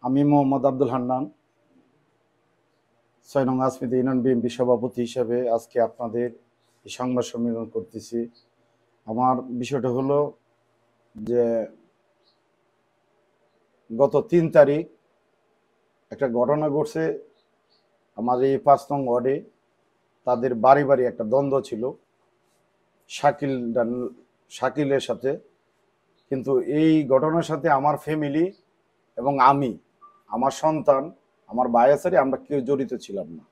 আমি মোহাম্মদ আব্দুল হান্নান ৬ নং আসমিতে union BNP সভাপতি হিসেবে আজকে আপনাদের এই সংবাদ সম্মেলন করতেছি। আমার বিষয়টা হলো যে গত ৩ তারিখ একটা ঘটনা ঘটছে আমার এই ৫ নং ওয়ার্ডে। তাদের বাড়ি বাড়ি একটা দ্বন্দ্ব ছিল শাকিলের সাথে। কিন্তু এই ঘটনার সাথে আমার ফ্যামিলি এবং আমার সন্তান, আমার ভাই আছে, আমরা কেউ জড়িত ছিলাম না।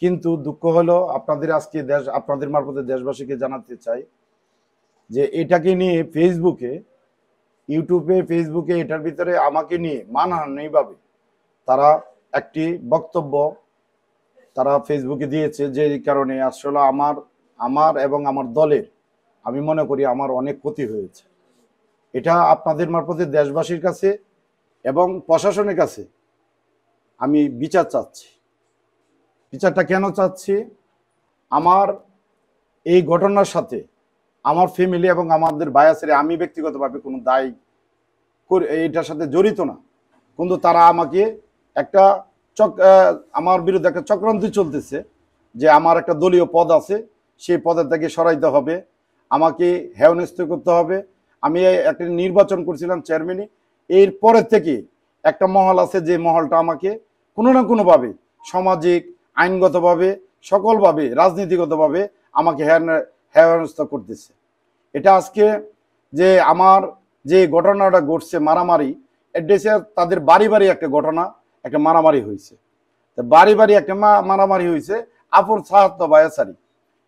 কিন্তু দুঃখ হলো আপনাদের আজকে আপনাদের মারফতে দেশবাসীকে জানাতে চাই যে এটাকে নিয়ে ফেসবুকে এটার ভিতরে আমাকে নিয়ে মানহানিভাবে তারা একটি বক্তব্য তারা ফেসবুকে দিয়েছে, যে কারণে আসলে আমার এবং আমার দলের আমি মনে করি আমার অনেক ক্ষতি হয়েছে। এটা আপনাদের মারফতে দেশবাসীর কাছে এবং প্রশাসনের কাছে আমি বিচার চাচ্ছি। বিচারটা কেন চাচ্ছি? আমার এই ঘটনার সাথে আমার ফ্যামিলি এবং আমাদের বায়াসের আমি ব্যক্তিগতভাবে কোনো দায় এটার সাথে জড়িত না, কিন্তু তারা আমাকে একটা আমার বিরুদ্ধে একটা চক্রান্ত চলতেছে যে আমার একটা দলীয় পদ আছে, সেই পদের থেকে সরাইতে হবে, আমাকে হেয়নিস্ত করতে হবে। আমি একটা নির্বাচন করছিলাম চেয়ারম্যানই, এর পরের থেকে একটা মহল আছে যে মহলটা আমাকে কোনো না কোনোভাবে সামাজিক, আইনগতভাবে, সকলভাবে, রাজনীতিগতভাবে আমাকে হেয়নিস্ত করতেছে। এটা আজকে যে আমার যে ঘটনাটা ঘটছে মারামারি, এটা তাদের বাড়ি বাড়ি একটা ঘটনা, একটা মারামারি হয়েছে। বাড়ি বাড়ি একটা মারামারি হয়েছে আপন সাহায্য বায়াসারি।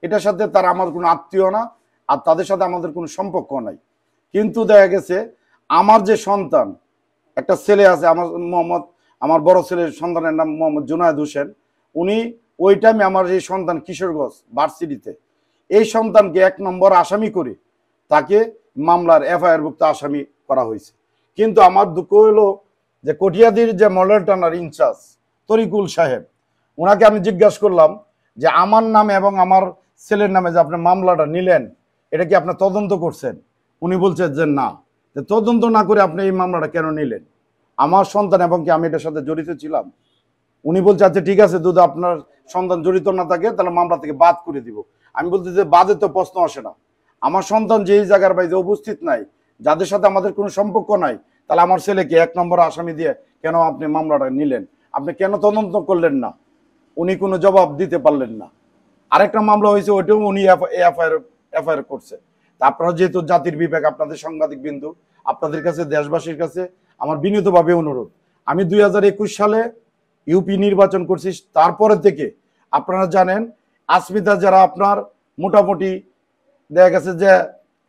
এটার সাথে তারা আমার কোনো আত্মীয় না, আর তাদের সাথে আমাদের কোনো সম্পর্ক নাই। কিন্তু দেখা গেছে আমার যে সন্তান, একটা ছেলে আছে আমার বড় ছেলের সন্তানের নাম মোহাম্মদ জুনায়েদ হোসেন। উনি ওই টাইমে আমার এই সন্তান কিশোরগঞ্জ ভার্সিটিতে, এই সন্তানকে ১ নম্বর আসামি করে তাকে মামলার এফআইআর-ভুক্ত আসামি করা হয়েছে। কিন্তু আমার দুঃখ হলো যে কটিয়াদির যে মডেল থানার ইনচার্জ তরিকুল সাহেব, ওনাকে আমি জিজ্ঞাসা করলাম যে আমার নামে এবং আমার ছেলের নামে যে আপনি মামলাটা নিলেন, এটা কি আপনি তদন্ত করছেন? উনি বলছেন যে না। তদন্ত না করে আপনি এই মামলাটা কেন নিলেন? আমার সন্তান এবং কি আমি এটার সাথে জড়িত ছিলাম? উনি বলছে আচ্ছা ঠিক আছে, যদি আপনার সন্তান জড়িত না থাকে তাহলে মামলা থেকে বাদ করে দিব। আমি বলতে যে বাদে তো প্রশ্ন আসে না। আমার সন্তান যেই জায়গার বাইরে উপস্থিত নাই, যাদের সাথে আমাদের কোনো সম্পর্ক নাই, তাহলে আমার ছেলেকে ১ নম্বর আসামি দিয়ে কেন আপনি মামলাটা নিলেন? আপনি কেন তদন্ত করলেন না? উনি কোনো জবাব দিতে পারলেন না। আরেকটা মামলা হয়েছে, ওইটাও উনি এফআইআর করছে। তা আপনারা যেহেতু জাতির বিবেক, আপনাদের সাংবাদিক বিন্দু, আপনাদের কাছে দেশবাসীর কাছে আমার বিনীতভাবে অনুরোধ, আমি ২০২১ সালে ইউপি নির্বাচন করছি। তারপরে থেকে আপনারা জানেন আসমিতা যারা আপনার মোটামুটি দেখা গেছে যে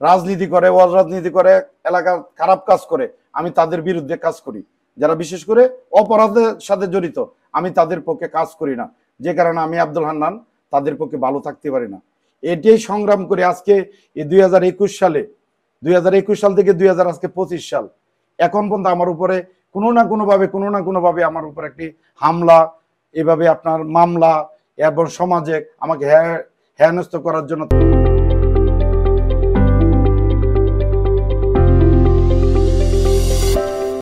রাজনীতি করে, অরাজনীতি করে, এলাকার খারাপ কাজ করে, আমি তাদের বিরুদ্ধে কাজ করি। যারা বিশেষ করে অপরাধের সাথে জড়িত, আমি তাদের পক্ষে কাজ করি না, যে কারণে আমি আব্দুল হান্নান তাদের পক্ষে ভালো থাকতে পারি না। এটাই সংগ্রাম করে আজকে এই ২০২১ সাল থেকে ২০২৫ সাল এখন পর্যন্ত আমার উপরে কোনো না কোনোভাবে আমার উপর একটি হামলা, এভাবে আপনার মামলা এবং সমাজে আমাকে হেয়নিস্ত করার জন্য